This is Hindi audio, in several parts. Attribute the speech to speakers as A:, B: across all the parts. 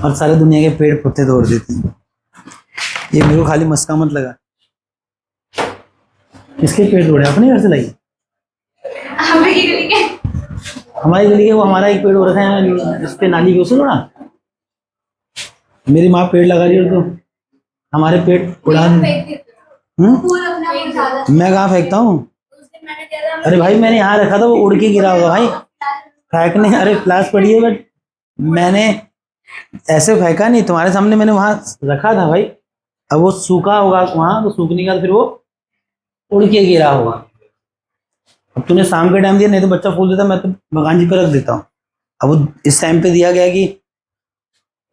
A: और सारे दुनिया के पेड़ पत्ते तोड़ देती है। ये मेरे को खाली मस्का मत लगा। किसके पेड़ तोड़े? अपने घर से लाई? हमारी गली के वो हमारा एक पेड़ हो रखा है इस पे नाली के, उसे तोड़ा? मेरी माँ पेड़ लगा रही है तो हमारे पेड़ उड़ा। मैं कहाँ फेंकता हूँ? अरे भाई मैंने यहाँ रखा था, वो उड़ के गिरा होगा भाई। फेंकने, अरे प्लास पड़ी है बट मैंने ऐसे फेंका नहीं, तुम्हारे सामने मैंने वहां रखा था भाई। अब वो सूखा होगा वहां, तो सूखने का फिर वो उड़ के गिरा होगा। अब तूने शाम के टाइम दिया, नहीं तो बच्चा फूल देता, मैं तो भगवान जी पे रख देता हूँ। अब वो इस टाइम पे दिया गया कि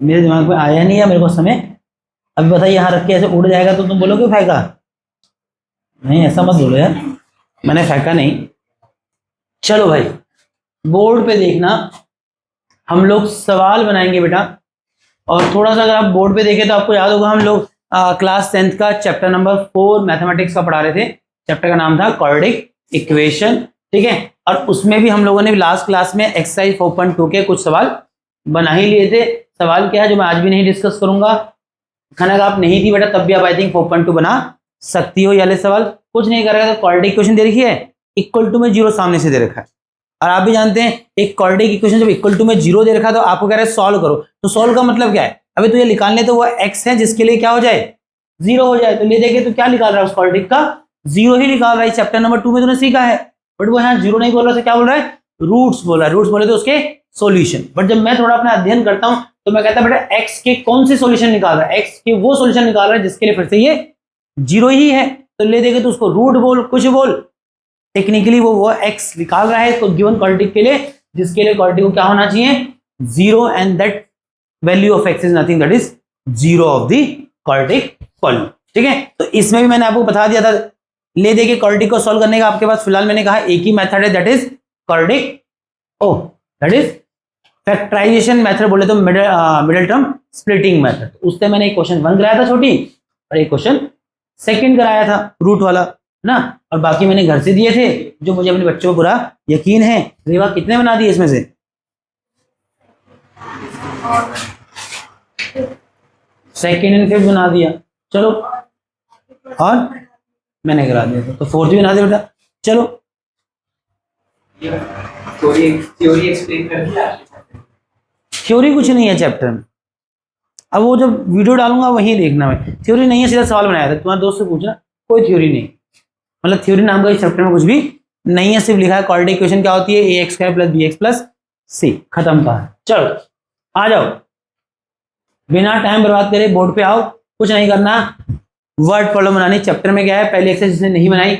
A: मेरे दिमाग में आया नहीं है मेरे को समय। अभी बताइए यहाँ रख के ऐसे उड़ जाएगा तो तुम बोलोगे फेंका? नहीं, ऐसा मत बोलो यार, मैंने फेंका नहीं। चलो भाई, बोर्ड पे देखना, हम लोग सवाल बनाएंगे बेटा। और थोड़ा सा अगर आप बोर्ड पे देखें तो आपको याद होगा हम लोग क्लास 10th का चैप्टर नंबर 4 मैथमेटिक्स का पढ़ा रहे थे। चैप्टर का नाम था क्वाड्रेटिक इक्वेशन, ठीक है। और उसमें भी हम लोगों ने लास्ट क्लास में एक्सरसाइज 4.2 के कुछ सवाल बना ही लिए थे। सवाल क्या है जो मैं आज भी नहीं डिस्कस करूंगा। खनक आप नहीं थी बेटा तब भी आप आई थिंक 4.2 बना सकती हो। ये वाले सवाल कुछ नहीं करेगा तो क्वाड्रेटिक इक्वेशन दे रखी है, इक्वल टू में 0 सामने से दे रखा है। और आप भी जानते हैं एक क्वाड्रेटिक इक्वेशन जब इक्वल टू में 0 दे रखा है तो आपको कह रहा है सॉल्व करो। तो सॉल्व का मतलब क्या है? अभी तो ये निकाल ले तो वो x है जिसके लिए क्या हो जाए 0 हो जाए। तो ले देखे तो क्या निकाल रहा है उस क्वाड्रेटिक का? 0 ही निकाल रहा है। चैप्टर नंबर 2 में तूने सीखा है, बट वो यहाँ 0 नहीं बोल रहा, तो क्या बोल रहा है? रूट्स बोल रहा है। रूट्स बोले तो उसके सॉल्यूशन। बट जब मैं थोड़ा अपना अध्ययन करता हूं तो मैं कहता बेटा x के कौन से सॉल्यूशन निकाल रहा है? x के वो सॉल्यूशन निकाल रहा है जिसके लिए फिर से ये 0 ही है। तो ले देखे तो उसको रूट बोल, कुछ बोल, टेक्निकली वो x निकाल रहा है तो गिवन क्वाड्रेटिक के लिए, जिसके लिए क्वाड्रेटिक को क्या होना चाहिए? 0, and that value of x is nothing that is 0 of the quadratic polynomial, ठीक है। तो इसमें भी मैंने आपको बता दिया था, ले देके क्वाड्रेटिक को सॉल्व करने का आपके पास फिलहाल मैंने कहा एक ही मेथड है, that is quadratic, that is factorisation method, बोले तो मिडिल टर्म स्प्लिटिंग मेथड। उससे मैंने एक क्वेश्चन 1 कराया था छोटी, और एक क्वेश्चन 2 कराया था रूट वाला ना। और बाकी मैंने घर से दिए थे जो मुझे अपने बच्चों को पूरा यकीन है। रेवा कितने बना दिए इसमें से? 2nd एंड 5th बना दिया। चलो, और मैंने करा दिया था तो 4th भी बना दिया बेटा। चलो,
B: थ्योरी एक्सप्लेन कर दिया।
A: थ्योरी कुछ नहीं है चैप्टर में। अब वो जब वीडियो डालूंगा वहीं देखना। मैं थ्योरी नहीं है, सीधा सवाल बनाया था। तुम्हारे दोस्त से पूछना, कोई थ्योरी नहीं, मतलब थ्योरी नाम का इस चैप्टर में कुछ भी नहीं है। सिर्फ लिखा है क्वाड्रेटिक इक्वेशन क्या होती है, ax² + bx + c, खत्म कहा। चलो आ जाओ, बिना टाइम बर्बाद करे बोर्ड पे आओ। कुछ नहीं करना, वर्ड प्रॉब्लम बनानी। चैप्टर में क्या है, पहली एक्सरसाइज जिसने नहीं बनाई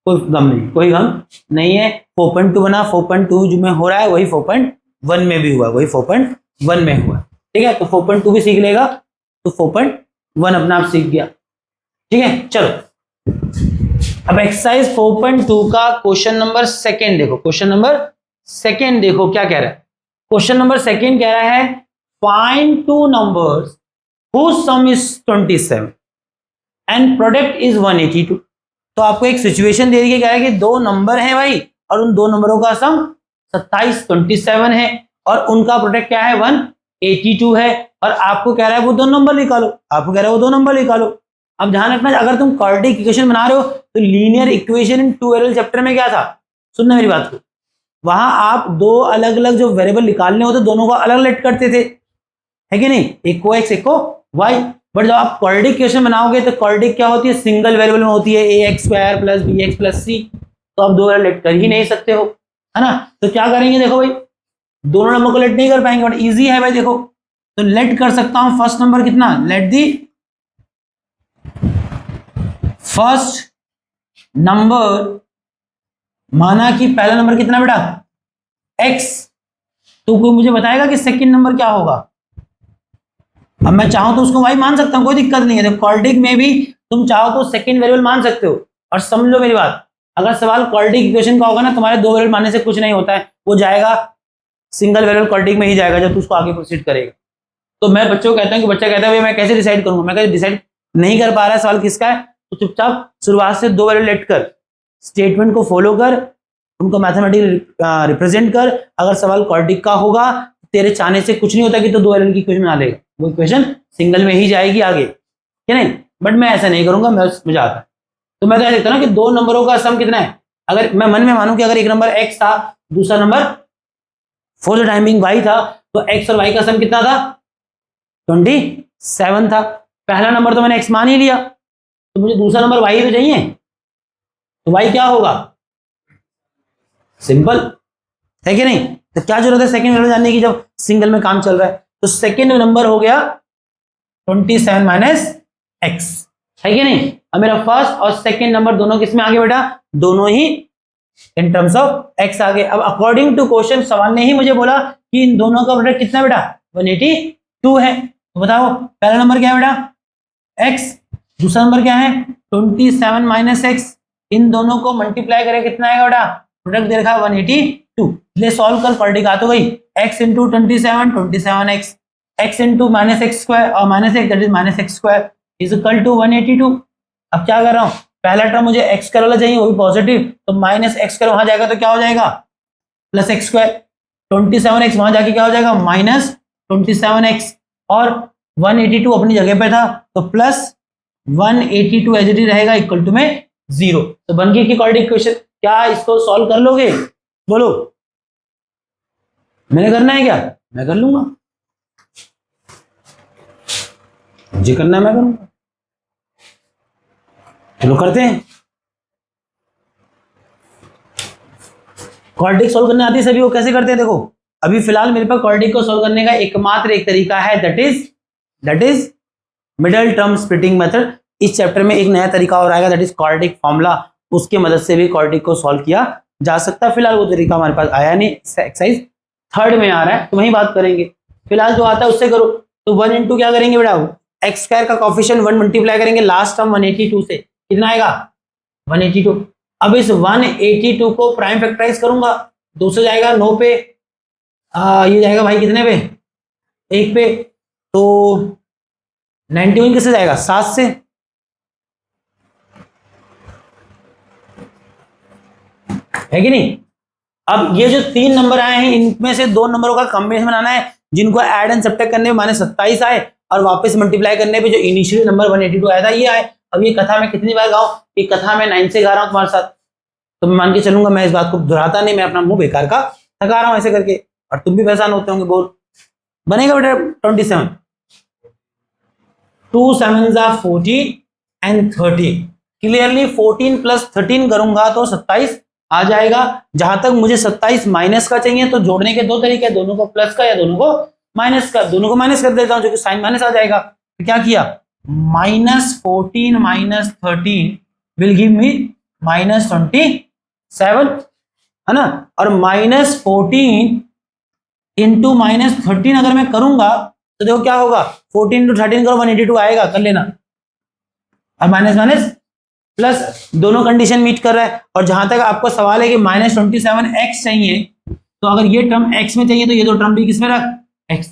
A: कोई गम नहीं, कोई गम नहीं है। 4.2 बना, 4.2 जो में हो रहा है वही 4.1 में भी हुआ, वही 4.1 में हुआ, ठीक है। तो 4.2 भी सीख लेगा तो 4.1 अपना आप सीख गया, ठीक है। चलो अब एक्सरसाइज 4.2 का क्वेश्चन नंबर 2 देखो। क्वेश्चन नंबर 2 देखो क्या कह रहा है। क्वेश्चन नंबर 2 कह रहा है find 2 numbers whose sum is 27 and product is 182। तो आपको एक सिचुएशन दे दी है, कह रहा है कि 2 नंबर हैं भाई और उन 2 नंबरों का सम 27 है और उनका प्रोडक्ट क्या है 182 है। और आपको कह रहा है वो 2 नंबर निकालो, आपको कह रहा है वो 2 नंबर निकालो। अब ध्यान रखना, अगर तुम क्वाड्रेटिक इक्वेशन बना रहे हो तो linear equation in 2L chapter में क्या था, सुनना मेरी बात को, वहां आप 2 अलग अलग जो वेरिएबल निकालने होते दोनों को अलग लेट करते थे, है कि नहीं? एक को x एक को y। बट जब आप क्वाड्रेटिक इक्वेशन बनाओगे तो क्वाड्रेटिक क्या होती है, सिंगल वेरिएबल में होती है, ax² + bx + c। तो आप 2 लेट कर ही नहीं सकते हो, है ना। तो क्या करेंगे, देखो भाई दोनों नंबर को लेट नहीं कर पाएंगे, बट इजी है भाई। देखो तो लेट कर सकता हूं फर्स्ट नंबर कितना, लेट दी फर्स्ट नंबर, माना कि पहला नंबर कितना बेटा x, तो कोई मुझे बताएगा कि सेकंड नंबर क्या होगा। अब मैं चाहूं तो उसको y मान सकता हूं, कोई दिक्कत नहीं है। क्वाड्रेटिक में भी तुम चाहो तो सेकंड वेरिएबल मान सकते हो। और समझ लो मेरी बात, अगर सवाल क्वाड्रेटिक इक्वेशन का होगा ना, तुम्हारे 2 वेरिएबल मानने से कुछ नहीं होता है, वो जाएगा सिंगल वेरिएबल क्वाड्रेटिक में ही जाएगा जब तू उसको आगे प्रोसीड करेगा। तो मैं बच्चों को कहता हूं कि बच्चा कहता है मैं कैसे डिसाइड करूंगा, मैं कहता डिसाइड नहीं कर पा रहा है सवाल किसका है, तो चुपचाप शुरुआत से 2 वेरिएबल लेट कर, स्टेटमेंट को फॉलो कर, उनको मैथमेटिकली रिप्रेजेंट कर। अगर सवाल क्वाड्रेटिक का होगा तेरे चाहने से कुछ नहीं होता कि तो 2 एलन की इक्वेशन बना लेगा, वो इक्वेशन सिंगल में ही जाएगी आगे, क्या नहीं। बट मैं ऐसा नहीं करूंगा, मुझे आता है। तो मैं तो ऐसा देखता ना कि 2 नंबरों का सम कितना है। अगर मैं मन में मानूं कि अगर एक नंबर x था, दूसरा number for the time being y था, तो x और y का सम कितना था, 27 था। पहला नंबर तो मैंने x मान ही लिया, तो मुझे दूसरा नंबर y तो चाहिए, तो y क्या होगा, सिंपल है कि नहीं। तो क्या जरूरत है सेकंड वैल्यू जानने की जब सिंगल में काम चल रहा है। तो सेकंड नंबर हो गया 27 माइनस x, है कि नहीं। अब मेरा फर्स्ट और सेकंड नंबर दोनों किस में आगे बेटा, दोनों ही इन टर्म्स ऑफ x आगे। अब अकॉर्डिंग टू क्वेश्चन सवाल ने ही मुझे बोला कि इन दोनों का प्रोडक्ट कितना बेटा, 182 है। तो बताओ पहला नंबर क्या है बेटा x, दूसरा नंबर क्या है 27 माइनस x, इन दोनों को मल्टीप्लाई करें कितना आएगा बेटा, प्रोडक्ट दे रखा 182। ले सॉल्व कर, क्वाड्रेटिक आ तो गई, x into 27 27x, x into minus x square और minus x that is minus x square is equal to 182। अब क्या कर रहा हूँ, पहला टर्म मुझे एक्स स्क्वायर वाला चाहिए, वो भी पॉजिटिव, तो माइनस एक्स स्क्वायर वहां जाएगा तो क्या हो जाएगा, प्लस एक्स स्क्वायर। 27x वहां जाके क्या हो जाएगा, माइनस 27x, और 182 अपनी जगह पे था, तो प्लस 182 एज इट इज रहेगा, इक्वल टू में 0। तो बन गई क्वाड्रेटिक इक्वेशन। क्या इसको सॉल्व कर लोगे, बोलो। मैंने करना है क्या, मैं कर लूंगा, मुझे करना है मैं करूंगा। चलो करते हैं। क्वाड्रेटिक सॉल्व करने आती है सभी को, कैसे करते हैं देखो। अभी फिलहाल मेरे पास क्वाड्रेटिक को सॉल्व करने का एकमात्र एक तरीका है, that is middle term splitting method. इस चैप्टर में एक नया तरीका और आएगा, दैट इज क्वाड्रेटिक फॉर्मूला। उसकी मदद से भी क्वाड्रेटिक को सॉल्व किया जा सकता है। फिलहाल वो तरीका हमारे पास आया नहीं, एक्सरसाइज 3rd में आ रहा है, तो वही बात करेंगे। फिलहाल जो आता है उससे करो। तो 1 इंटू क्या करेंगे बेटा, एक्स स्क्वायर का कॉफिशिएंट 1 मल्टीप्लाई करेंगे लास्ट टर्म 182 से, कितना आएगा 182। अब इस 182 को प्राइम फैक्टराइज करूंगा, 2 से जाएगा 9 पे, ये जाएगा भाई कितने पे, 1 पे, तो 91 किससे जाएगा, 7 से। है कि नहीं। अब ये जो 3 नंबर आए हैं, इनमें से 2 नंबरों का कॉम्बिनेशन बनाना है, जिनको ऐड एंड सब्ट्रैक्ट करने में -27 आए, और वापस मल्टीप्लाई करने पे जो इनिशियली नंबर 182 आया था ये आए। अब ये कथा मैं कितनी बार गाऊं, ये कथा मैं 9 से गा रहा हूं तुम्हारे साथ, तो मैं मान के चलूंगा, मैं इस बात को दोहराता नहीं, मैं अपना मुंह बेकार का थका रहा हूं ऐसे करके, और तुम भी परेशान होते होंगे। बोल बनेगा बेटा 27, 2 7s are 14 and 30, clearly 14 plus 13 करूंगा तो 27 आ जाएगा। जहां तक मुझे 27 माइनस का चाहिए, तो जोड़ने के 2 तरीके, दोनों को प्लस का या दोनों को माइनस का। दोनों को माइनस कर देता हूं, जो कि साइन माइनस आ जाएगा। तो क्या किया, -14 माइनस 13 विल गिव मी -27, है ना। और -14 इंटू -13 अगर मैं करूंगा तो देखो क्या होगा, 14 इंटू 13 करो 182 आएगा, कर लेना। और माइनस माइनस प्लस, दोनों कंडीशन मीट कर रहा है। और जहां तक आपको सवाल है कि -27x चाहिए, तो अगर ये टर्म x में चाहिए तो ये 2 टर्म भी किसमें रख, x,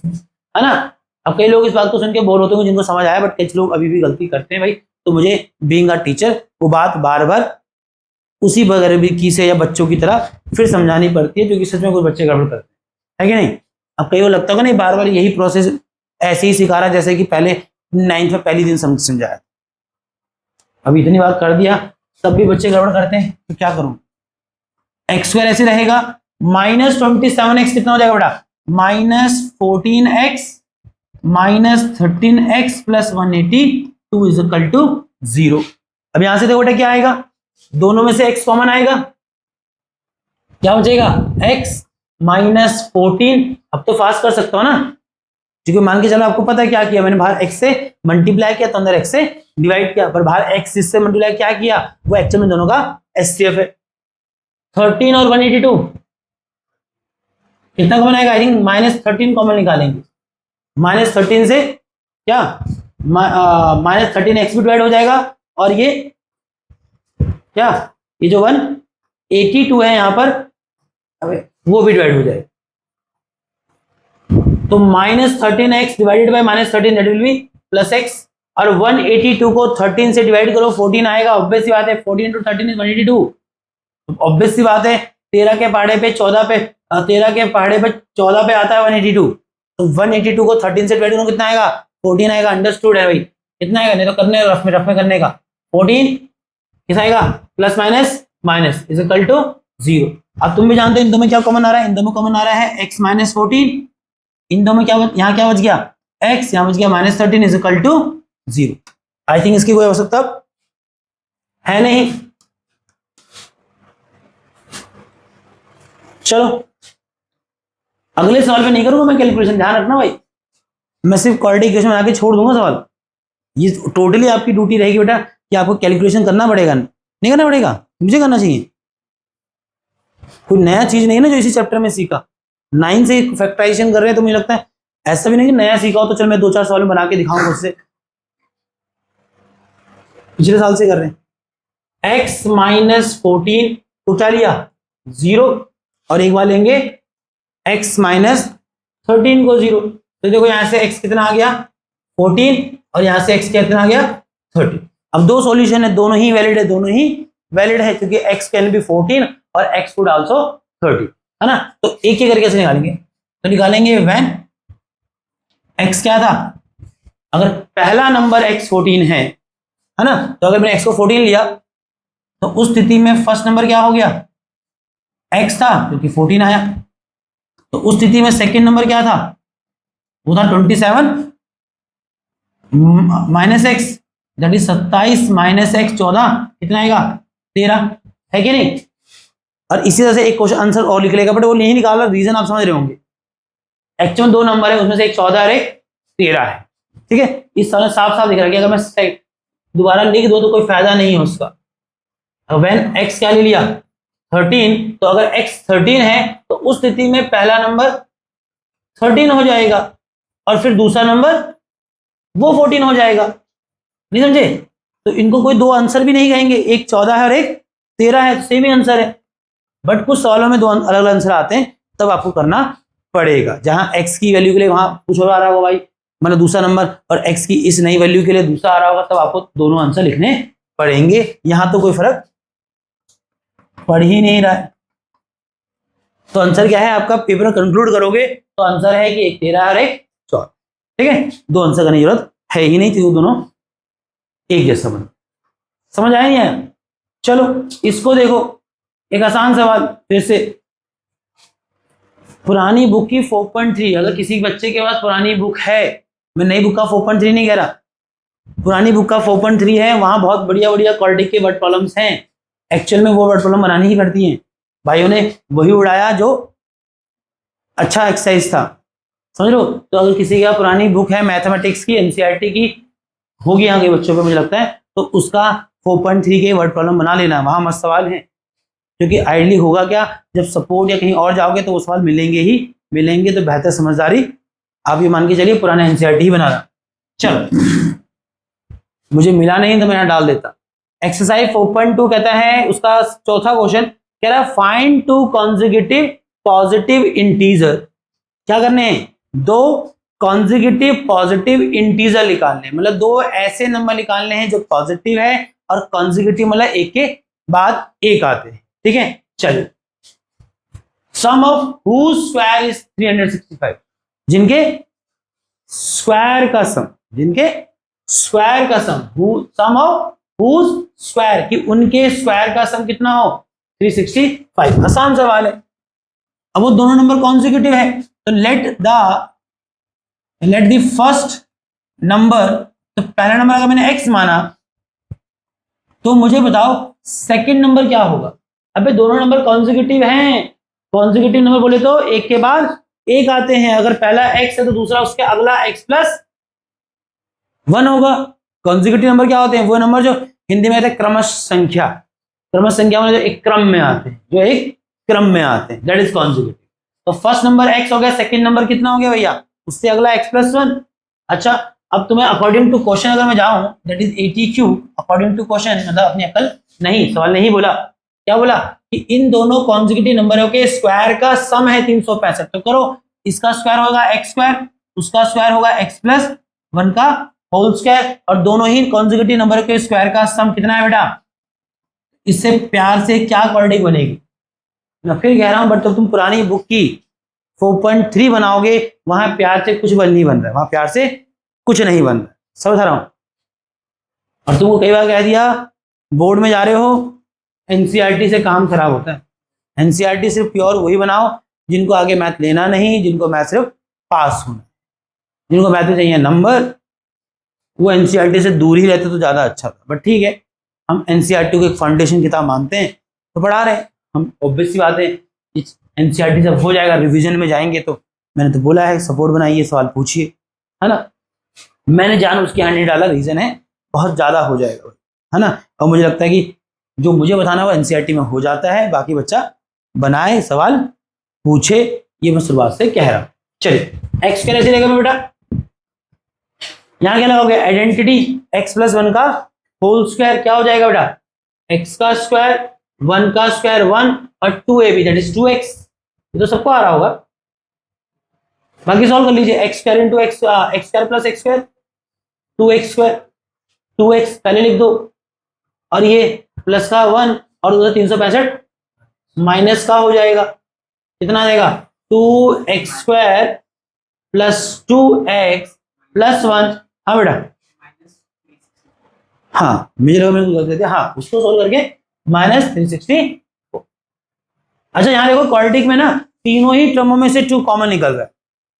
A: है ना। अब कई लोग इस बात को सुन के बोर होते हैं जिनको समझ आया, बट कुछ लोग अभी भी गलती करते हैं भाई। तो मुझे बीइंग अ टीचर वो बात बार बार उसी बगैर की से या बच्चों की तरह फिर समझानी पड़ती है, क्योंकि सच में कुछ बच्चे गड़बड़ करते हैं, है कि नहीं। अब कई को लगता होगा नहीं, बार बार यही प्रोसेस ऐसे ही सिखा रहा है जैसे कि पहले 9th में पहली दिन समझाया। अब इतनी बार कर दिया तब भी बच्चे गड़बड़ करते हैं, तो क्या करूं। एक्स स्क्वायर ऐसे रहेगा, -27x कितना हो जाएगा बेटा, -14x -13x plus 182 is equal to 0। अब यहां से देखो बेटा क्या आएगा, दोनों में से x कॉमन आएगा, क्या बचेगा x -14। अब तो फास्ट कर सकता हूं ना, क्योंकि मान के चलो आपको पता है क्या किया मैंने, बाहर x से मल्टीप्लाई किया तो अंदर x से डिवाइड किया, पर बाहर x इससे मल्टीप्लाई क्या किया, वो एक्चुअल में दोनों का एचसीएफ है। 13 और 182 कितना कॉमन आएगा, आई थिंक -13 कॉमन निकालेंगे। -13 से क्या -13x भी डिवाइड हो जाएगा, और ये क्या, ये जो 182 है यहां पर वो भी डिवाइड हो जाएगा। तो -13x divided by -13 that will B +x, और 182 को 13 से डिवाइड करो 14 आएगा। ऑब्वियस सी बात है, 14 × 13 इज 182। ऑब्वियस सी बात है 13 के पहाड़े पे 14 पे 13 के पहाड़े पे 14 पे आता है 182, तो 182 को 13 से डिवाइड करो कितना आएगा 14 आएगा। अंडरस्टूड है भाई, कितना आएगा, नहीं तो करने रफ में करने का 14 किस आएगा plus minus minus is equal to 0। अब तुम भी जानते हो इन दो में क्या कॉमन आ रहा है, इन दो में कॉमन आ रहा है x माइनस 14, इन दो में क्या यहाँ क्या बच गया x, यहाँ बच गया minus 13 is equal to 0। I think इसकी कोई आवश्यकता है नहीं। चलो अगले सवाल पे नहीं करूंगा मैं कैलकुलेशन, ध्यान रखना भाई, मैं सिर्फ क्वाड्रेटिक इक्वेशन बना के छोड़ दूंगा सवाल। ये टोटली आपकी ड्यूटी रहेगी बेटा कि आपको कैलकुलेशन करना पड़ेगा, नहीं करना पड़ेगा, मुझे करना चाहिए। कोई नया चीज नहीं है ना जो इसी चैप्टर में सीखा, 9 से फैक्टराइजेशन कर रहे हैं तो मुझे लगता है ऐसा भी नहीं कि नया सीखा हो तो चल मैं 2-4 सवाल में बना के दिखाऊंगा, उससे पिछले साल से कर रहे हैं। x माइनस 14 को क्या लिया 0, और एक बार लेंगे x माइनस 13 को 0, तो देखो यहां से x कितना आ गया 14 और यहां से x कितना आ गया 13। अब दो सॉल्यूशन है, दोनों ही वैलिड है, दोनों ही वैलिड है क्योंकि x कैन बी 14 और x कुड आल्सो 30, है ना। तो एक एक करके कैसे निकालेंगे, तो निकालेंगे व्हेन x क्या था, अगर पहला नंबर x 14 है ना, तो अगर मैंने x को 14 लिया तो उस स्थिति में फर्स्ट नंबर क्या हो गया x था क्योंकि 14 आया, तो उस स्थिति में सेकंड नंबर क्या था वो था 27 minus x, that is 27 minus x 14 कितना आएगा 13, है कि नहीं। और इसी तरह से एक क्वेश्चन आंसर और लिख लेगा, बट वो नहीं निकाला, रीजन आप समझ रहे होंगे। एक्चुअल 2 नंबर है उसमें से एक 14 और एक 13 है, ठीक है। इस तरह साफ साफ दिख रहा है कि अगर मैं दोबारा लिख दो तो कोई फायदा नहीं है उसका। व्हेन x क्या ले लिया 13, तो अगर x 13 है तो उस स्थिति में पहला नंबर 13 हो जाएगा और फिर दूसरा नंबर वो 14 हो जाएगा, नहीं समझे। तो इनको कोई दो आंसर भी नहीं कहेंगे, एक 14 है और एक 13 है, सेम ही आंसर है। बट कुछ सवालों में दो अलग अलग आंसर आते हैं, तब आपको करना पड़ेगा। जहां x की वैल्यू के लिए वहां कुछ और आ रहा होगा भाई, मतलब दूसरा नंबर, और x की इस नई वैल्यू के लिए दूसरा आ रहा होगा, तब आपको दोनों आंसर लिखने पड़ेंगे। यहां तो कोई फर्क पड़ ही नहीं रहा है। तो आंसर क्या है आपका, पेपर कंक्लूड करोगे तो आंसर है कि एक 13 और एक 14, ठीक है। दो आंसर करने की जरूरत है ही नहीं, तो दोनों एक जैसा बन। समझ आया नहीं आया। चलो इसको देखो, एक आसान सवाल फिर से। पुरानी बुक की 4.3, अगर किसी बच्चे के पास पुरानी बुक है, मैं नई बुक का 4.3 नहीं कह रहा, पुरानी बुक का 4.3 है, वहां बहुत बढ़िया बढ़िया क्वालिटी के वर्ड प्रॉब्लम्स हैं। एक्चुअल में वो वर्ड प्रॉब्लम बनानी ही पड़ती हैं, भाइयों ने वही उड़ाया जो अच्छा एक्सरसाइज था, समझ लो। तो अगर किसी का पुरानी बुक है मैथमेटिक्स की, एनसीईआरटी की होगी यहाँ के बच्चों पे मुझे लगता है, तो उसका 4.3 के वर्ड प्रॉब्लम बना लेना, वहां मस्त सवाल है। क्योंकि आइडली होगा क्या, जब सपोर्ट या कहीं और जाओगे तो वो सवाल मिलेंगे ही मिलेंगे, तो बेहतर समझदारी आप ये मान के चलिए पुराना एनसीईआरटी ही बनाना। चलो मुझे मिला नहीं तो मैं यहाँ डाल देता। एक्सरसाइज 4.2 कहता है, उसका चौथा क्वेश्चन कह रहा है फाइंड 2 कॉन्जिक्यूटिव पॉजिटिव इंटीजर। क्या करने हैं, 2 कॉन्जिक्यूटिव पॉजिटिव इंटीजर निकालने, मतलब 2 ऐसे नंबर निकालने हैं जो पॉजिटिव है और कॉन्जिक्यूटिव मतलब एक के बाद एक आते हैं, ठीक है। चलिए, सम ऑफ हुज स्क्वायर इज 365, जिनके स्क्वायर का सम, जिनके स्क्वायर का सम, सम ऑफ हुज स्क्वायर, कि उनके स्क्वायर का सम कितना हो 365। आसान सवाल है। अब वो दोनों नंबर कॉन्जिक्यूटिव है, तो लेट द फर्स्ट नंबर, तो पहला नंबर अगर मैंने x माना तो मुझे बताओ सेकंड नंबर क्या होगा। अबे दोनों नंबर कॉन्जिक्यूटिव हैं, कॉन्जिक्यूटिव नंबर बोले तो एक के बाद एक आते हैं। अगर पहला x है तो दूसरा उसके अगला x प्लस 1 होगा। कॉन्जिक्यूटिव नंबर क्या होते हैं, वो नंबर जो हिंदी में आते हैं क्रमश संख्या, क्रमश संख्या मतलब जो एक क्रम में आते हैं, जो एक क्रम में आते हैं, दैट इज कॉन्जिक्यूटिव। तो फर्स्ट नंबर x हो गया, सेकंड नंबर कितना हो गया भैया, उससे अगला x प्लस 1। अच्छा, अब तुम्हें अकॉर्डिंग टू क्वेश्चन अगर मैं जाऊं, that is 80Q, according to question मतलब अपनी अकल नहीं, सवाल नहीं बोला, क्या बोला कि इन दोनों कॉन्जिक्यूटिव नंबरों के स्क्वायर का सम है 365। तो करो, इसका स्क्वायर होगा x स्क्वायर, उसका स्क्वायर होगा x प्लस 1 का होल स्क्वायर, और दोनों ही कॉन्जिक्यूटिव नंबर के स्क्वायर का सम कितना है बेटा। इससे प्यार से क्या क्वाड्रेटिक बनेगी, मैं फिर कह रहा हूं, बट तो तुम पुरानी बुक की 4.3 बनाओगे, वहां प्यार से कुछ नहीं बन रहा है, वहां प्यार से कुछ नहीं बन रहा है, समझ रहा हूं। और तुमको कई बार कह दिया बोर्ड में जा रहे हो, एनसीईआरटी से काम खराब होता है। एनसीईआरटी सिर्फ प्योर वही बनाओ जिनको आगे मैथ लेना नहीं, जिनको मैथ सिर्फ पास होना, जिनको मैथ में चाहिए नंबर, वो एनसीईआरटी से दूर ही रहते तो ज्यादा अच्छा था। बट ठीक है, हम एनसीईआरटी को एक फाउंडेशन किताब मानते हैं तो पढ़ा रहे हैं हम। ऑब्वियस सी बात है, एनसीईआरटी जब हो जाएगा रिवीजन में जाएंगे तो मैंने तो बोला है सपोर्ट बनाइए, सवाल पूछिए, है ना। मैंने जान उसके यहाँ नहीं डाला, रीजन है बहुत ज्यादा हो जाएगा, है ना। और मुझे लगता है कि जो मुझे बताना वो एनसीईआरटी में हो जाता है, बाकी बच्चा बनाए, सवाल पूछे, ये मैं शुरुआत से कह रहा हूं। चलिए एक्स कैसे लेगा मैं बेटा, यहां क्या लगाओगे, आइडेंटिटी x प्लस 1 का होल स्क्वायर क्या हो जाएगा बेटा, x का स्क्वायर 1 का स्क्वायर 1 और 2ab दैट इज 2x, ये तो सबको आ रहा होगा। बाकी सॉल्व कर लीजिए, x square into x square plus x square 2x square, 2x पहले लिख दो, और ये प्लस का 1 और उधर 365 माइनस का हो जाएगा, कितना आ जाएगा 2x square plus 2x plus 1। हाँ बेटा, हाँ मुझे लगा मैंने गलत कर दिया, हाँ उसको सोल्व करके -360। अच्छा यहाँ देखो क्वाड्रेटिक में ना तीनों ही टर्मों में से 2 कॉमन निकल रहा है,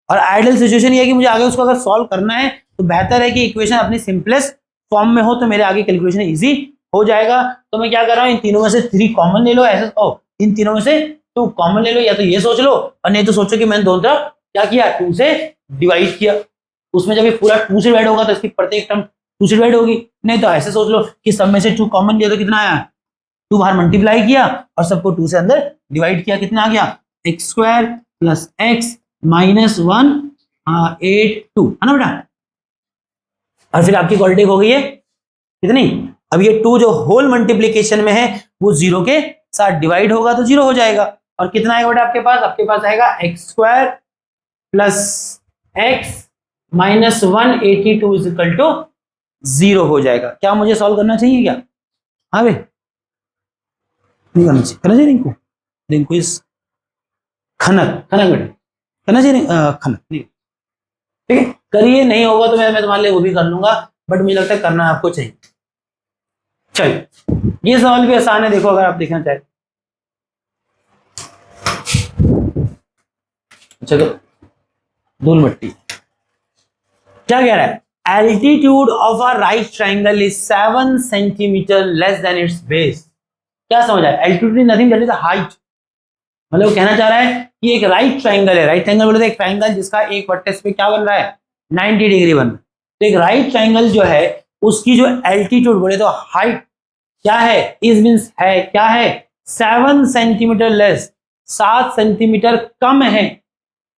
A: और आइडियल सिचुएशन ये है कि मुझे आगे उसको अगर सॉल्व करना है तो बेहतर है कि इक्वेशन अपनी सिंपलेस्ट फॉर्म में हो, तो मेरे आगे कैलकुलेशन इजी हो जाएगा। तो मैं क्या कर रहा हूँ, इन तीनों में से 3 कॉमन ले लो, ऐसे इन तीनों में से 2 कॉमन ले लो, या तो ये सोच लो और नहीं तो सोचो कि मैंने दोनों तरफ क्या किया, 2 से डिवाइड किया। उसमें जब ये पूरा 2 से डिवाइड होगा तो इसकी प्रत्येक टर्म 2 से डिवाइड होगी, नहीं तो ऐसे सोच लो कि सब में से 2 कॉमन लिया तो कितना आया, 2 बार मल्टीप्लाई किया और सबको 2 से अंदर डिवाइड किया, कितना आ गया x square plus x minus 1 8 2, है ना बेटा। और फिर आपकी क्वाड्रेटिक हो गई है कितनी, अब ये 2 जो होल मल्टीप्लीकेशन में है वो 0 के साथ डिवाइड होगा तो 0 हो जाएगा, और कितना आएगा बेटा आपके पास आएगा x square plus x minus 182 is equal to 0 हो जाएगा। क्या मुझे सॉल्व करना चाहिए क्या, हाँ भाई नहीं करना चाहिए, करना चाहिए रिंकू, रिंकू इस खनक बेटा करना चाहिए, खनक नहीं, ठीक है करिए, नहीं होगा तो मैं तुम्हारे लिए वो भी कर लूंगा, बट मुझे लगता है करना आपको चाहिए। चलिए ये सवाल भी आसान है, देखो अगर आप देखना चाहें। चलो धूल मट्टी क्या कह रहा है, altitude of a right triangle is 7 centimetre less than it's base. क्या समझ आया, altitude is nothing that is height, मतलब वो कहना चाह रहा है कि एक राइट ट्राइंगल है, राइट ट्राइंगल बोले तो एक ट्राइंगल जिसका एक वर्टेक्स पे क्या बन रहा है 90 डिग्री बन रहा है, तो एक राइट ट्राइंगल जो है उसकी जो एल्टीट्यूड बोले तो हाइट क्या है, इज मींस है क्या है 7 सेंटीमीटर लेस, 7 सेंटीमीटर कम है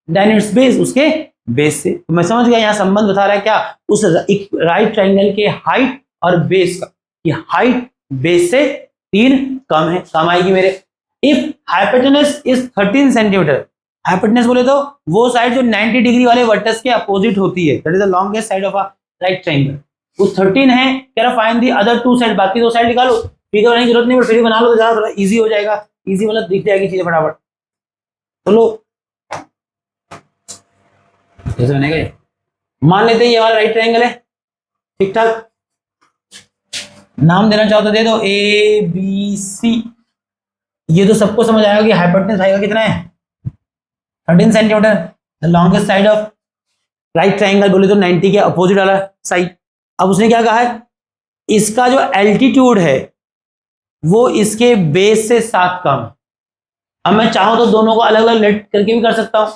A: देन इट्स बेस, उसके बेस से। तो मैं समझ गया यहाँ संबंध बता रहा है क्या, उस राइट ट्राइंगल के हाइट और बेस का, कि हाइट बेस से 3 कम है, कम आएगी मेरे। If hypotenuse is 13 centimetre, hypotenuse बोले तो वो साइड जो 90 डिग्री वाले वर्टेक्स के अपोजिट होती है, that is the longest side of a right triangle, वो 13 है, कह रहा फाइंड द अदर 2 साइड, बाकी 2 साइड निकालो, फिगर बनाने की जरूरत नहीं, फिर बना लो तो ज्यादा थोड़ा इजी हो जाएगा, इजी मतलब दिख जाएगी चीजें फटाफट। चलो कैसे बनेगा ये, मान लेते हैं ये हमारा राइट ट्राइंगल है, ठीक ठाक, नाम देना चाहो तो दे दो ए बी सी। ये तो सबको समझ आएगा कि हाइपोटेनस आएगा कितना है 13 centimetre, the longest side of right triangle बोले तो 90 के अपोजिट वाला साइड। अब उसने क्या कहा है, इसका जो एल्टीट्यूड है वो इसके बेस से 7 कम। अब मैं चाहूं तो दोनों को अलग अलग लेट करके भी कर सकता हूं,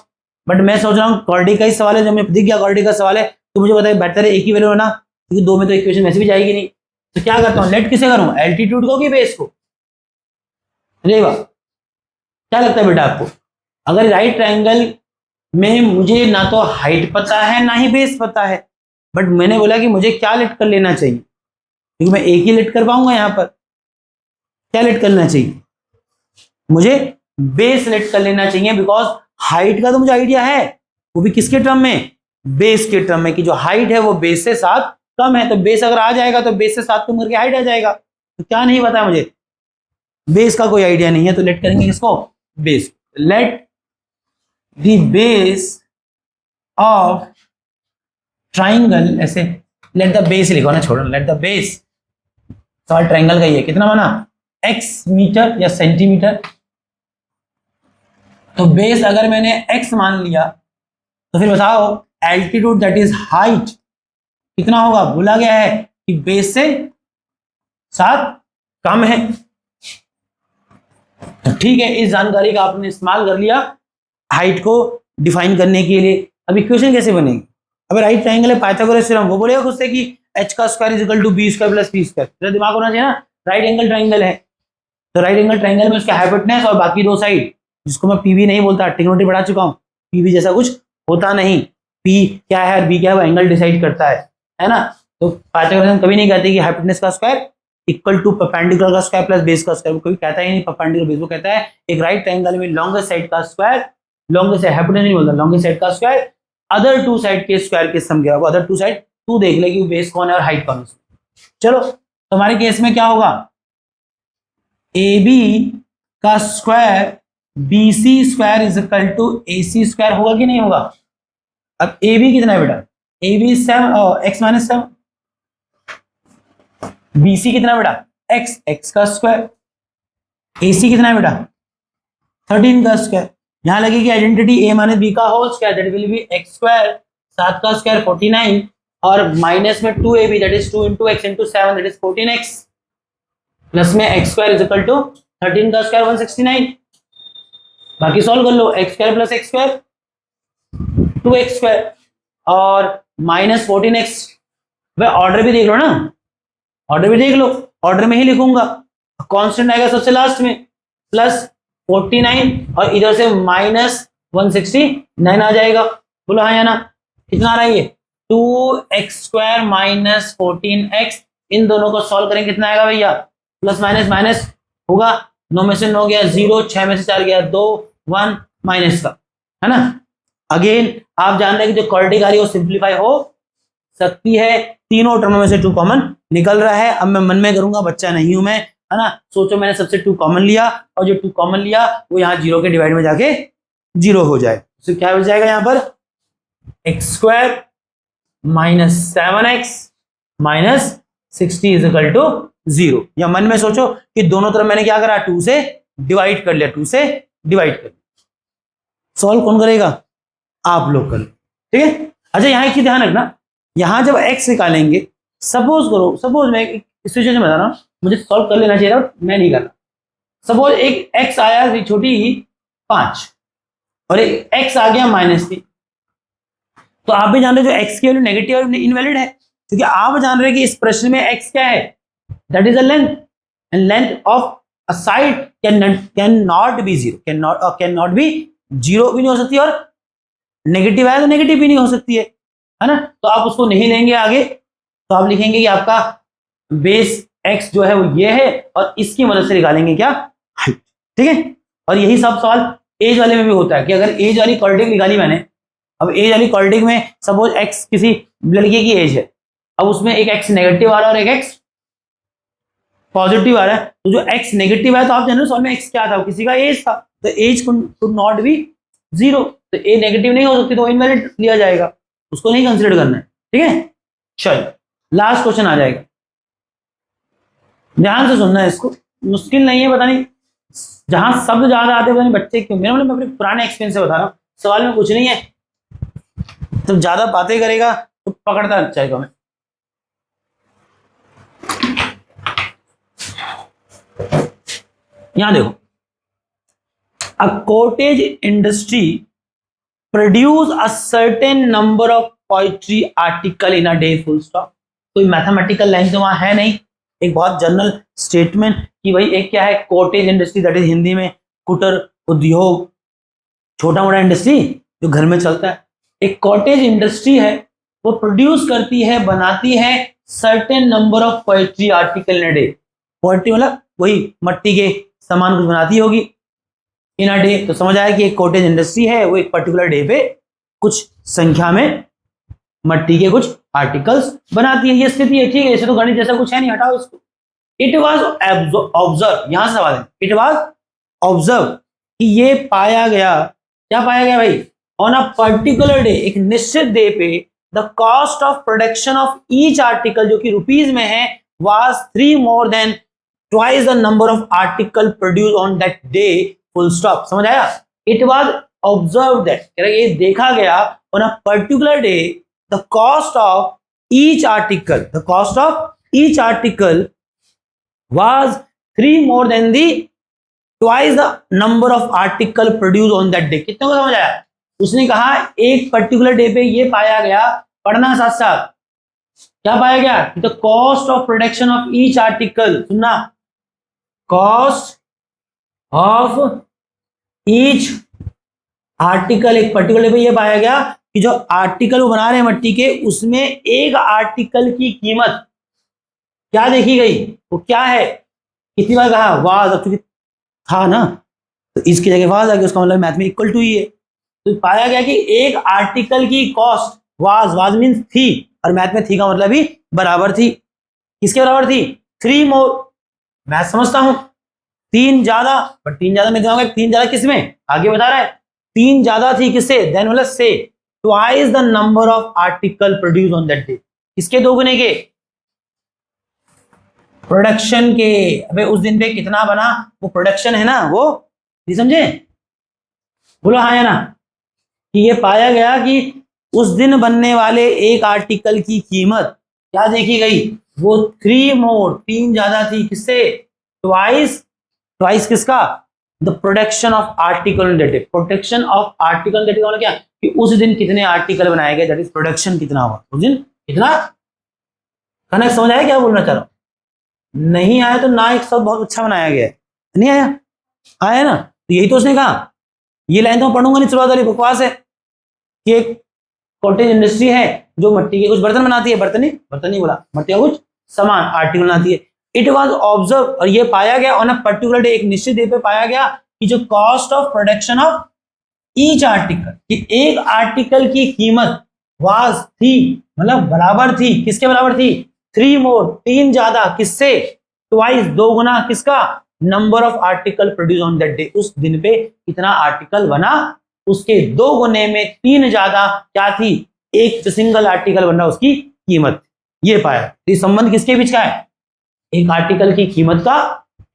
A: बट मैं सोच रहा हूँ क्वाड्रेटिक का ही सवाल है, जब मैं दिख गया क्वाड्रेटिक का सवाल है तो मुझे बताया बेहतर है एक ही वैल्यू होना, क्योंकि 2 में तो इक्वेशन वैसे भी जाएगी नहीं। तो क्या करता हूँ, लेट किसे करूं, एल्टीट्यूड को कि बेस को। रेवा क्या लगता है बेटा आपको, अगर राइट ट्राइंगल में मुझे ना तो हाइट पता है ना ही बेस पता है, बट मैंने बोला कि मुझे क्या लेट कर लेना चाहिए, क्योंकि मैं एक ही लेट कर पाऊंगा यहाँ पर, क्या लेट करना चाहिए, मुझे बेस लेट कर लेना चाहिए, बिकॉज हाइट का तो मुझे आइडिया है, वो भी किसके टर्म में, बेस के टर्म में, कि जो हाइट है वो बेस से 7 कम है, तो बेस अगर आ जाएगा तो बेस से 7 कम करके हाइट आ जाएगा। तो क्या नहीं पता मुझे, बेस का कोई आइडिया नहीं है, तो लेट करेंगे किसको, base, let the base of triangle, ऐसे लेट द बेस लिखो ना, छोड़ो, लेट द बेस, सवाल ट्राइंगल का ही है, कितना बना x मीटर या सेंटीमीटर। तो बेस अगर मैंने x मान लिया तो फिर बताओ एल्टीट्यूड दैट इज हाइट कितना होगा, बोला गया है कि बेस से 7 कम है। तो ठीक है, इस जानकारी का आपने इस्तेमाल कर लिया हाइट को डिफाइन करने के लिए। अब इक्वेशन कैसे बनेगी, अब राइट ट्राइंगल है, पाइथागोरस थ्योरम, वो बोलेगा खुद से कि h का square is equal to B square plus P square, तेरा दिमाग होना चाहिए ना, राइट एंगल ट्राइंगल है, तो राइट एंगल ट्राइंगल में उसका हाइपोटेनस और बाकी दो साइड, जिसको मैं पीवी नहीं बोलता, ट्रिग्नोमेट्री पढ़ा चुका हूँ, पीवी जैसा कुछ होता नहीं, पी क्या है और बी क्या है वो एंगल डिसाइड करता है ना। तो पाइथागोरस कभी नहीं कहते कि हाइपोटेनस का स्क्वायर इक्वल टू परपेंडिकुलर का स्क्वायर प्लस बेस का स्क्वायर, कोई कहता ही नहीं परपेंडिकुलर बेस, वो कहता है एक राइट ट्राइंगल में लॉन्गेस्ट साइड का स्क्वायर, लॉन्गेस्ट साइड हाइपोटेनस नहीं बोलता, लॉन्गेस्ट साइड का स्क्वायर अदर टू साइड के स्क्वायर के सम क्या होगा, अदर टू साइड तू देख ले कि बेस कौन है और हाइट कौन है। चलो तो हमारे केस में क्या होगा, ए बी का square B C square is equal to A C square होगा कि नहीं होगा। अब ए बी कितना है बेटा, A B 7 x minus 7, B C कितना बेटा एक्स, एक्स का स्क्वायर, ए सी कितना है बेटा 13 का स्क्वायर, यहां लगेगी आइडेंटिटी ए माइनस बी का whole square that will be x square, 7 का स्क्वायर 49 और माइनस में 2ab that is 2 into x into 7 that is 14x, plus में x square is equal to 13 का स्क्वायर 169, बाकी सॉल्व कर लो, x square plus x square 2x square और माइनस 14x, वे ऑर्डर भी देख लो ना, ऑर्डर भी देख लो, ऑर्डर में ही लिखूंगा, कांस्टेंट आएगा सबसे लास्ट में, प्लस 49 और इधर से माइनस 169 आ जाएगा, बोलो हाँ या ना, कितना आ रहा है ये 2x स्क्वायर माइनस 14x, इन दोनों को सॉल्व करेंगे कितना आएगा भैया, प्लस माइनस माइनस होगा, 9 में से 9 गया 0, 6 में से 4 गया 2, 1 माइनस का, है ना। अगेन आप जान रहे हैं कि जो क्वाड्रेटिक आ रही है वो सिंप्लीफाई हो सकती है, तीनों टर्म में से 2 कॉमन निकल रहा है। अब मैं मन में करूंगा, बच्चा नहीं हूं मैं, है ना, सोचो मैंने सबसे 2 कॉमन लिया और जो 2 कॉमन लिया वो यहाँ 0 के डिवाइड में जाके 0 हो जाए, तो क्या बच जाएगा यहाँ पर x square minus 7x minus 60 is equal to 0। या मन में सोचो कि दोनों तरफ मैंने क्या करा 2 से डिवाइड कर लिया, 2 से डिवाइड कर लिया। सॉल्व कौन करेगा, आप लोग करो, ठीक है। अच्छा यहाँ एक चीज ध्यान रखना, यहां जब x निकालेंगे, सपोज करो, सपोज मैं एक सिचुएशन बता रहा हूं, मुझे सॉल्व कर लेना चाहिए था, मैं नहीं कर रहा। सपोज एक x आया छोटी 5 और एक x आ गया -3, तो आप भी जान रहे हो जो x की वैल्यू नेगेटिव और इनवैलिड है, क्योंकि आप जान रहे हैं कि इस प्रश्न में x क्या है, that is a length, and length of a side can not be 0, can not be 0 भी नहीं हो सकती और नेगेटिव है तो नेगेटिव भी नहीं हो सकती है ना। तो आप उसको नहीं लेंगे आगे, तो आप लिखेंगे कि आपका बेस x जो है वो ये है और इसकी मदद से निकालेंगे क्या हाइट, ठीक है। और यही सब सवाल एज वाले में भी होता है कि अगर एज वाली क्वाड्रेटिक निकाली मैंने, अब एज वाली क्वाड्रेटिक में सपोज x किसी लड़के की एज है, अब उसमें एक x नेगेटिव आ रहा है और एक x पॉजिटिव आ रहा है, तो जो x नेगेटिव है तो आप जानते हो सॉल्व में x क्या था, किसी का एज था, तो एज कुड नॉट बी 0, तो ए नेगेटिव नहीं हो सकती, तो इनवैलिड लिया जाएगा, उसको नहीं कंसीडर करना है, ठीक है। चलो लास्ट क्वेश्चन आ जाएगा, ध्यान से सुनना है इसको, मुश्किल नहीं है, पता नहीं जहां शब्द ज्यादा आते पता नहीं बच्चे क्यों, मेरा मतलब अपने पुराने एक्सपीरियंस से बता रहा हूँ, सवाल में कुछ नहीं है, तो ज्यादा बातें करेगा तो पकड़ता जाएगा मैं। यहां देखो, a cottage industry produce a certain number of poetry article in a day, full stop. कोई मैथमेटिकल लाइन तो वहां है नहीं, एक बहुत जनरल स्टेटमेंट कि भाई एक क्या है cottage industry, that is Hindi में कुटर उद्योग, छोटा मोटा इंडस्ट्री जो घर में चलता है। एक कॉटेज इंडस्ट्री है वो प्रोड्यूस करती है, बनाती है certain number of poetry article in a day, poetry मतलब वही मट्टी के सामान कुछ बनाती होगी इन अ डे, तो समझ आया कि एक कॉटेज इंडस्ट्री है वो एक पर्टिकुलर डे पे कुछ संख्या में मट्टी के कुछ आर्टिकल्स बनाती है, ये स्थिति है, ठीक है। ऐसे तो गणित जैसा कुछ है नहीं, हटाओ इसको। इट वाज ऑब्जर्व, यहां से सवाल है, इट वाज ऑब्जर्व कि ये पाया गया, क्या पाया गया भाई, ऑन अ पर्टिकुलर डे, एक निश्चित डे पे, the cost of production of each article, जो कि रुपीज में है, was 3 more than twice the number of article produce on that day, full stop. समझ आया? इट वाज ऑब्जर्व दैट, ये देखा गया on a particular day, the cost of each article, the cost of each article was 3 more than the twice the number of article produced on that day। कितने को समझ आया? उसने कहा एक पर्टिकुलर डे पे ये पाया गया, पढ़ना साथ साथ, क्या पाया गया, the cost of production of each article, सुनना, कॉस्ट ऑफ ईच आर्टिकल, एक पर्टिकुलर डे पे ये पाया गया कि जो आर्टिकल वो बना रहे हैं मट्टी के, उसमें एक आर्टिकल की कीमत क्या देखी गई, वो क्या है, कितनी बार कहा, वाज, अब चूंकि था ना तो इसकी जगह वाज आ गया, उसका मतलब मैथ में इक्वल टू ही है। तो पाया गया कि एक आर्टिकल की कॉस्ट वाज, वाज मीन्स थी, और मैथ में थी का मतलब भी बराबर थी, किसके बराबर थी, 3 मोर, मैथ समझता हूं, 3 ज्यादा, पर 3 ज्यादा में दिखाऊंगा, 3 ज्यादा किसमें, आगे बता रहा है, 3 ज्यादा थी किससे, देन मतलब से, twice the number of article produce on that day, किसके दोगुने के, प्रोडक्शन के। अबे उस दिन पे कितना बना, वो प्रोडक्शन है ना, वो नहीं समझे, बोलो हाँ या ना, कि ये पाया गया कि उस दिन बनने वाले एक आर्टिकल की कीमत क्या देखी गई, वो 3 मोर, 3 ज्यादा थी, किससे, ट्वाइस, ट्वाइस किसका, the production of article in that day, production of article that मतलब क्या, कि उस दिन कितने आर्टिकल बनाए गए, दैट इज प्रोडक्शन कितना हुआ उस दिन, कितना, कनेक्ट समझ आया क्या बोलना चाह रहा हूं? नहीं आया तो ना, एक शब्द बहुत अच्छा बनाया गया है, नहीं आया, आया ना, तो यही तो उसने कहा, ये लाइन तो मैं पढ़ूंगा नहीं, शुरुआत वाली बकवास है, कि एक कॉटेज इंडस्ट्री है जो मट्टी के कुछ बर्तन बनाती है, बर्तन नहीं बोला, मट्टी का कुछ सामान, आर्टिकल बनाती है। इट वाज ऑब्जर्व, और ये पाया गया ऑन अ पर्टिकुलर डे, एक निश्चित डे पे पाया गया कि जो cost of production of each article, कि एक आर्टिकल की कीमत वाज थी, मतलब बराबर थी, किसके बराबर थी, 3 मोर, 3 ज्यादा, किससे, ट्वाइस, 2 गुना, किसका, number of article produce on that day, उस दिन पे कितना आर्टिकल बना, उसके 2 गुने में 3 ज्यादा क्या थी, एक जो सिंगल आर्टिकल बन रहा उसकी कीमत, ये पाया। ये संबंध किसके बीच का है, एक आर्टिकल की कीमत का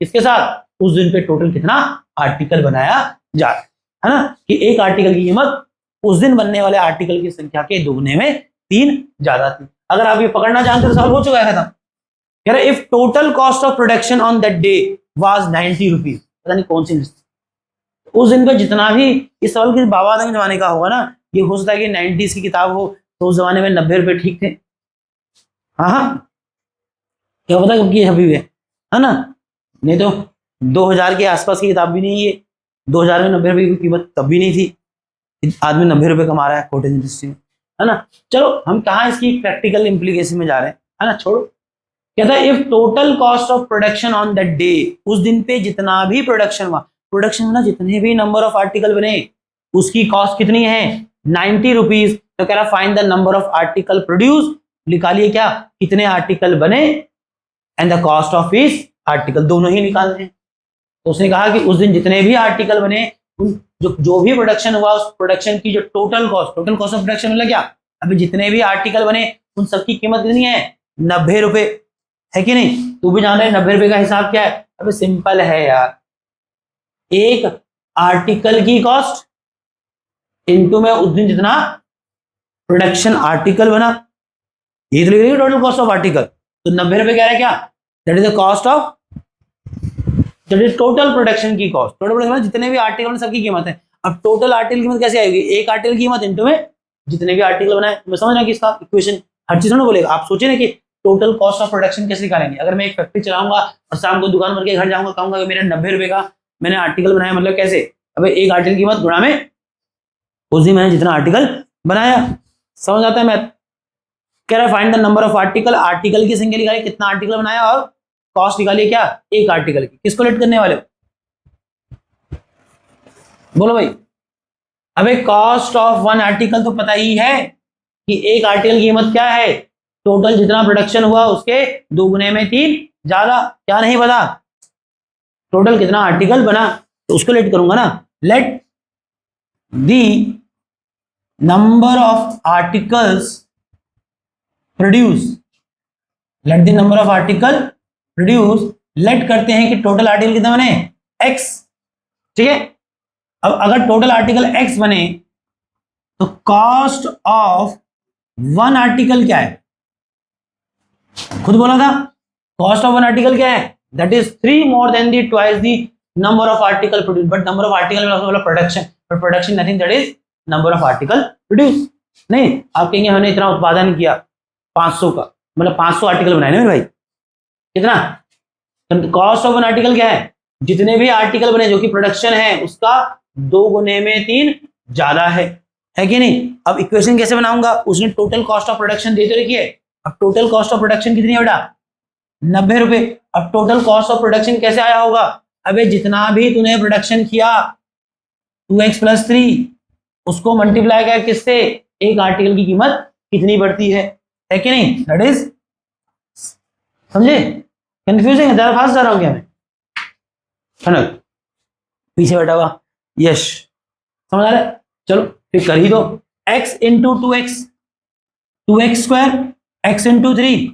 A: किसके साथ, उस दिन पे टोटल कितना आर्टिकल बनाया जा रहा है ना, कि एक आर्टिकल की कीमत उस दिन बनने वाले आर्टिकल की संख्या के दुगने में 3 ज्यादा थी। अगर आप ये पकड़ना जानते तो सवाल हो चुका है खत्म। कह रहे if total cost of production on that day was 90 rupees, पता नहीं कौन सी उस दिन का जितना भी, इस सवाल के बाबा आदम जमाने का होगा ना, ये हो सकता है कि 90s की किताब हो, तो उस जमाने में 90 रुपए ठीक थे, हाँ क्या पता कब की अभी है ना, नहीं तो 2000 के आसपास की किताब भी नहीं है, 2000 में 90 रुपए की कीमत तब भी नहीं थी, आदमी 90 रुपए कमा रहा है कॉटेज इंडस्ट्री में, है ना। चलो हम कहाँ इसकी प्रैक्टिकल इंप्लीकेशन में जा रहे हैं, है ना, छोड़ो। कहता है if total cost of production on that day, उस दिन पे जितना भी प्रोडक्शन हुआ, प्रोडक्शन में जितने भी नंबर ऑफ आर्टिकल बने, उसकी कॉस्ट कितनी है, 90 रुपीज। तो कह रहा find the number of article produce, निकालिए क्या, कितने आर्टिकल बने, and the cost of each article, दोनों ही निकालने हैं। तो उसने कहा कि उस दिन जितने भी आर्टिकल बने, उन जो भी प्रोडक्शन हुआ, उस प्रोडक्शन की जो टोटल कॉस्ट ऑफ प्रोडक्शन मतलब क्या, अभी जितने भी आर्टिकल बने उन सबकी कीमत कितनी है, 90 रुपए, है कि नहीं। तू भी जान रहे 90 रुपए का हिसाब क्या है, अबे सिंपल है यार, एक आर्टिकल की कॉस्ट इनटू में उस दिन जितना प्रोडक्शन आर्टिकल बना, ये तो लिख टोटल कॉस्ट ऑफ आर्टिकल। तो 90 रुपए कह रहा है क्या, that is the cost of, that is total production की कॉस्ट, टोटल प्रोडक्शन जितने भी आर्टिकल में सबकी कीमत है। अब टोटल आर्टिकल कीमत कैसे आएगी, एक आर्टिकल की कीमत इनटू में जितने भी आर्टिकल बनाए। मैं समझ रहा कि इसका इक्वेशन हर चीज ना बोलेगा, आप सोचे ना कि टोटल कॉस्ट ऑफ प्रोडक्शन कैसे निकालेंगे। अगर मैं एक फैक्ट्री चलाऊंगा और शाम को दुकान भर के घर जाऊंगा, कहूंगा कि मेरा 90 रुपए का मैंने आर्टिकल बनाया, मतलब कैसे, अब एक आर्टिकल की कीमत गुणा में उस दिन मैंने जितना आर्टिकल बनाया, समझ आता है। मैं कह रहा find the number of article, article की संख्या निकालिए, कितना आर्टिकल बनाया, और कॉस्ट निकालिए क्या, एक आर्टिकल की। किसको लेट करने वाले हो, बोलो भाई। अबे कॉस्ट ऑफ वन आर्टिकल तो पता ही है कि एक आर्टिकल की कीमत क्या है, टोटल जितना प्रोडक्शन हुआ उसके 2 गुने में 3 ज्यादा, क्या नहीं पता, टोटल कितना आर्टिकल बना, तो उसको लेट करूंगा ना। Let the number of articles produce, let the number of article produce, let करते हैं कि टोटल आर्टिकल कितना बने, एक्स, ठीक है। अब अगर टोटल आर्टिकल एक्स बने तो कॉस्ट ऑफ वन आर्टिकल क्या है, खुद बोला था कॉस्ट ऑफ वन आर्टिकल क्या है, that is 3 more than the twice the number of article produce, but number of article में मतलब production, but production nothing, that is number of article produce. नहीं, आप कहेंगे हमने इतना उत्पादन किया 500 का, मतलब 500 आर्टिकल बनाए ना मेरे भाई, कितना, कॉस्ट ऑफ वन आर्टिकल क्या है, जितने भी आर्टिकल बने जो कि प्रोडक्शन है उसका 2 गुने में 3 ज्यादा है कि नहीं। अब इक्वेशन कैसे बनाऊंगा, उसने टोटल कॉस्ट ऑफ प्रोडक्शन दे तो रखी है, अब टोटल कॉस्ट ऑफ प्रोडक्शन कितनी है बेटा, 90 रुपए। अब टोटल कॉस्ट ऑफ प्रोडक्शन कैसे आया होगा, अबे जितना भी तूने प्रोडक्शन किया 2x + 3 उसको मल्टीप्लाई कर किससे, एक आर्टिकल की कीमत कितनी बढ़ती है कि नहीं, दैट इज, समझे, कंफ्यूजिंग है, ज्यादा फास्ट जा रहा हूं क्या मैं, कनक पीछे बैठा हुआ, यश समझ आ रहा है, चलो फिर कर ही दो, x into 2x, 2x square, x into 3,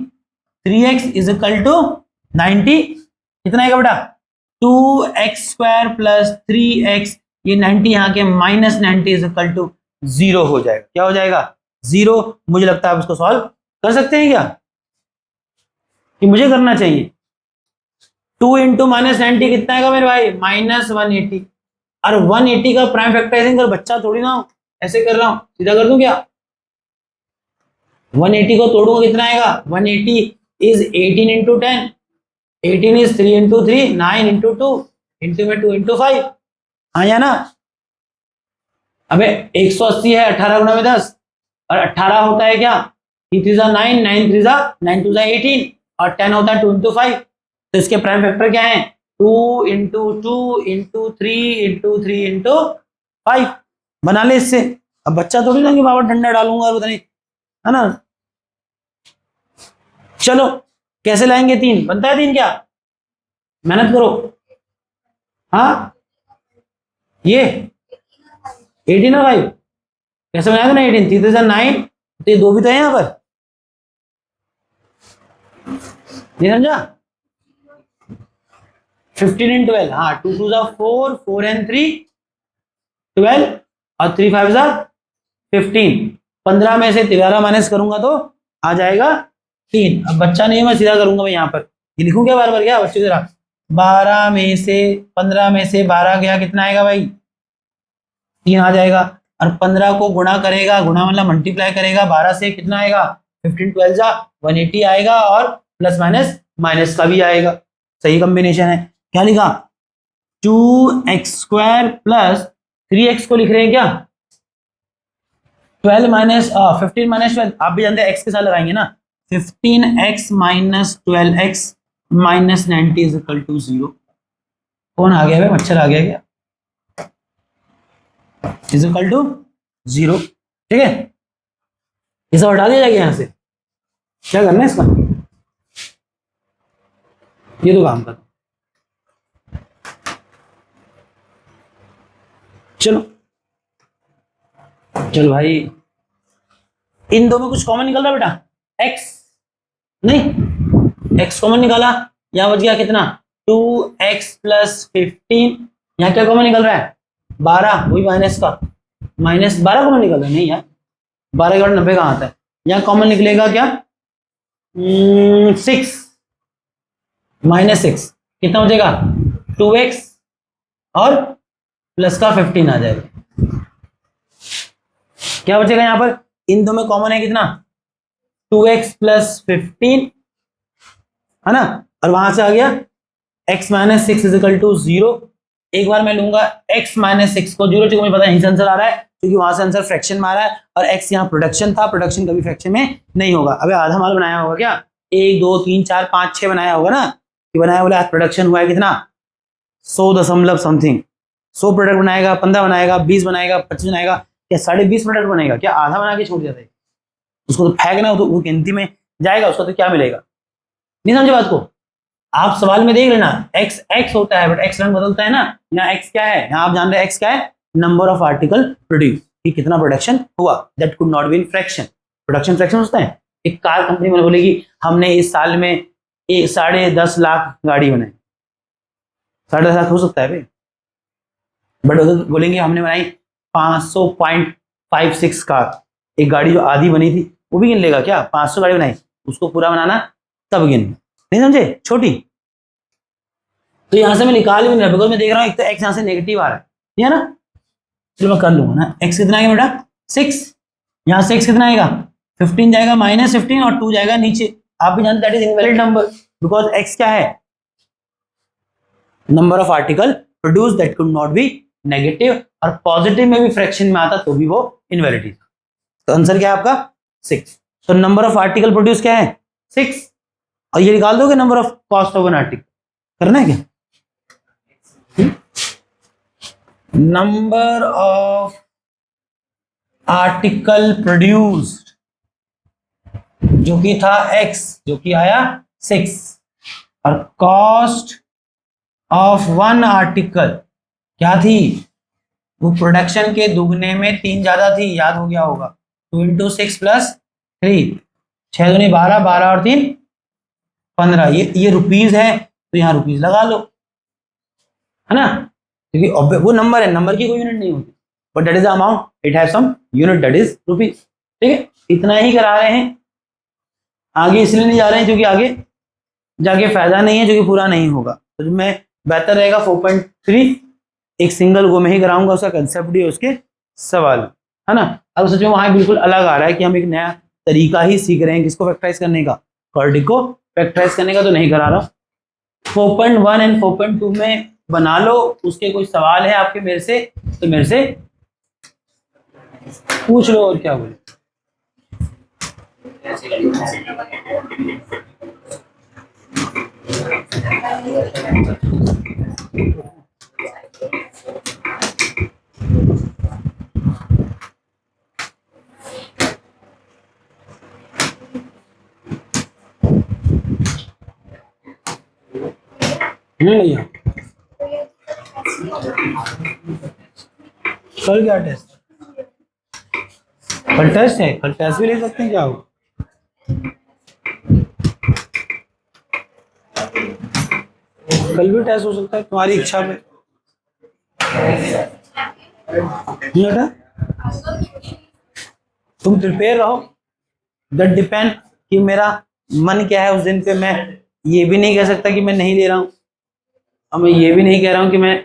A: 3x is equal to 90, कितना आएगा बेटा, 2x स्क्वायर प्लस 3x, ये 90 यहाँ के माइनस 90 इज इक्वल टू 0 हो जाएगा, क्या हो जाएगा 0। मुझे लगता है आप इसको सॉल्व कर सकते हैं क्या, कि मुझे करना चाहिए, 2 इंटू माइनस 90 कितना आएगा मेरे भाई, -180, और 180 का प्राइम फैक्टराइजिंग कर, बच्चा थोड़ी ना ऐसे कर रहा हूं, सीधा कर दूं क्या, 180 को तोड़ूंगा कितना आएगा, 180 is 18 into 10, 18 is 3 into 3, 9 into 2 into में 2 इंटू 5, आया ना। अबे 180 है 18 गुना में 10, और 18 होता है क्या, 3 3 9, 9 3 9 2 18, और 10 होता है 2 इंटू 5, तो इसके प्राइम फैक्टर क्या है, 2 इंटू 2 इंटू 3 इंटू 3 इंटू 5, बना ले इससे। अब बच्चा थोड़ी ना कि बाबा डंडा डालूंगा और पता नहीं, है ना। चलो कैसे लाएंगे, 3 बनता है, 3 क्या, मेहनत करो, हाँ ये 18 और 5 कैसे बनाएगा ना, 18 3 3 9, तो ये 2 भी तो है यहाँ पर, नहीं समझा, 15 and 12, हाँ 2 2 4, 4 and 3 12, और 3 5 15, 15 में से 13 माइनस करूंगा तो आ जाएगा 3। अब बच्चा नहीं है, मैं सीधा करूंगा, मैं यहाँ पर ये लिखूं क्या बार बार, क्या बच्चे जरा, 12 में से 15 में से 12 गया, कितना आएगा भाई, 3 आ जाएगा, और 15 को गुणा करेगा, गुणा मतलब मल्टीप्लाई करेगा 12 से, कितना आएगा, 15 12 180 आएगा, और प्लस माइनस माइनस का भी आएगा, सही कॉम्बिनेशन है। क्या लिखा, 2x स्क्वायर प्लस 3x को लिख रहे हैं क्या, 12 माइनस 15 माइनस 12, आप भी जानते हैं x के साथ लगाएंगे ना, 15x minus 12x minus 90 is equal to 0। कौन आ गया भाई, मच्छर आ गया क्या, इज इक्वल टू 0, ठीक है, ये सब हटा दिया जाएगा यहाँ से, क्या करना है इसका, ये तो काम कर, चलो चलो भाई, इन दो में कुछ कॉमन निकल रहा है बेटा, x नहीं, x कॉमन निकाला, यहां बच गया कितना, 2x प्लस 15, यहाँ क्या कॉमन निकल रहा है, 12, वही माइनस का, माइनस 12 कॉमन निकल रहा है, नहीं यार 12 के बाद 90 कहाँ आता है, यहाँ कॉमन निकलेगा क्या, 6 -6, कितना बचेगा, 2x और प्लस का 15 आ जाएगा, क्या बचेगा यहाँ पर, इन दो में कॉमन है कितना, 2x प्लस 15, है ना, और वहां से आ गया x minus 6 is equal to 0। एक बार मैं लूंगा x माइनस 6 को 0, मुझे पता है यहीं से आंसर आ रहा है, क्योंकि वहां से आंसर फ्रैक्शन में आ रहा है, और x यहाँ प्रोडक्शन था, प्रोडक्शन कभी फ्रैक्शन में नहीं होगा। अबे आधा माल बनाया होगा क्या, 1 2 3 4 5 6 बनाया होगा ना, कि बनाया बोला प्रोडक्शन हुआ है कितना, 100 दशमलव समथिंग, 100 प्रोडक्ट बनाएगा, 15 बनाएगा, 20 बनाएगा, 25 बनाएगा, क्या 20.5 प्रोडक्ट बनेगा क्या, आधा बना के छोड़ जाता है, उसको तो फेंकना, तो वो गिनती में जाएगा, उसको तो क्या मिलेगा, नहीं समझे बात को, आप सवाल में देख लेना, एक्स एक्स होता है बट एक्स रंग बदलता है ना। यहाँ एक्स क्या है, यहाँ आप जान रहे हैं एक्स क्या है, नंबर ऑफ आर्टिकल प्रोड्यूस, कि कितना प्रोडक्शन हुआ, that could not be in fraction. Production fraction होता है। एक कार कंपनी में बोलेगी हमने इस साल में 10.5 लाख गाड़ी बनाई, 10.5 लाख हो सकता है भाई, बट अगर बोलेंगे हमने बनाई 500.56 कार, एक गाड़ी जो आधी बनी थी वो भी गिन लेगा क्या? 500 गाड़ी बनाई, उसको पूरा बनाना तब गिन, नहीं समझे? छोटी तो यहां से मैं निकाल भी नहीं रहा, बिकॉज मैं देख रहा हूँ एक तो एक्स यहां से नेगेटिव आ रहा है, ठीक है ना। चलो मैं कर लूंगा ना। एक्स कितना आएगा बेटा? 6। यहां से एक्स कितना आएगा? 15 जाएगा, -15 और 2 जाएगा नीचे। आप भी जानते that is invalid number, because x क्या है? Number of article produce that could not be negative, और पॉजिटिव में भी फ्रैक्शन में आता तो भी वो इनवैलिड है। तो आंसर क्या है आपका? 6। तो नंबर ऑफ आर्टिकल प्रोड्यूस क्या है? 6। और ये निकाल दोगे number of cost of an article, करना है क्या? नंबर ऑफ आर्टिकल प्रोड्यूस्ड जो कि था x, जो कि आया 6, और कॉस्ट ऑफ 1 आर्टिकल क्या थी? वो प्रोडक्शन के दुगने में 3 ज्यादा थी, याद हो गया होगा। 2 × 6 + 3, 6 दूनी 12, 12 और 3 15। ये रुपीज है तो यहाँ रुपीज लगा लो, है ना, क्योंकि वो नंबर है, नंबर की कोई यूनिट नहीं होती, but that is the amount, it have some unit that is rupees. ठीक है, इतना ही करा रहे हैं, आगे इसलिए नहीं जा रहे हैं क्योंकि आगे जाके फायदा नहीं है, जो कि पूरा नहीं होगा। तो मैं बेहतर रहेगा 4.3 एक सिंगल गो में ही कराऊंगा, उसका कंसेप्ट भी उसके सवाल, है ना। अब सच में वहां बिल्कुल अलग आ रहा है कि हम एक नया तरीका ही सीख रहे हैं, किसको फैक्टराइज करने का, क्वाड्रेटिक को फैक्टराइज करने का, तो नहीं करा रहा। 4.1 एंड 4.2 में बना लो, उसके कोई सवाल है आपके मेरे से तो मेरे से पूछ लो, और क्या बोले। भैया कल क्या टेस्ट? कल टेस्ट है, कल टेस्ट भी ले सकते हैं, क्या हो? कल भी टेस्ट हो सकता है, तुम्हारी इच्छा पे। बेटा तुम प्रिपेयर रहो, दैट डिपेंड कि मेरा मन क्या है उस दिन पे। मैं ये भी नहीं कह सकता कि मैं नहीं ले रहा हूँ, और मैं ये भी नहीं कह रहा हूँ कि मैं